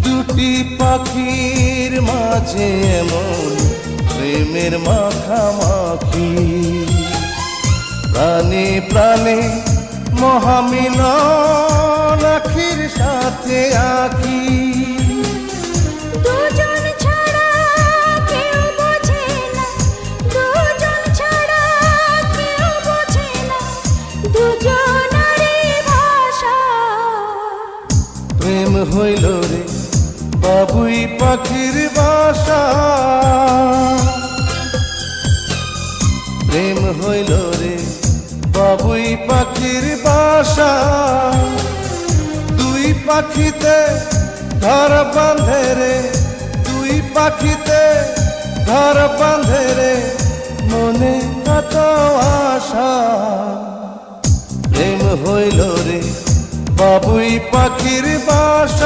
দুটি পাখির মাঝে এমন প্রেমের মাখামাখি, প্রাণে প্রাণে মহামিলন আখির সাথে আখি। দুজন ছাড়া কেউ বোঝে না, দুজন ছাড়া কেউ বোঝে না, দুজনারই ভাষা। প্রেম হইল রে বাবুই পাখির বাসা, প্রেম হইল রে বাবুই পাখির বাসা। দুই পাখিতে ঘর বাঁধে রে, দুই পাখিতে ঘর বাঁধে রে, মনে কত আশা। প্রেম হইল রে বাবুই পাখির বাসা।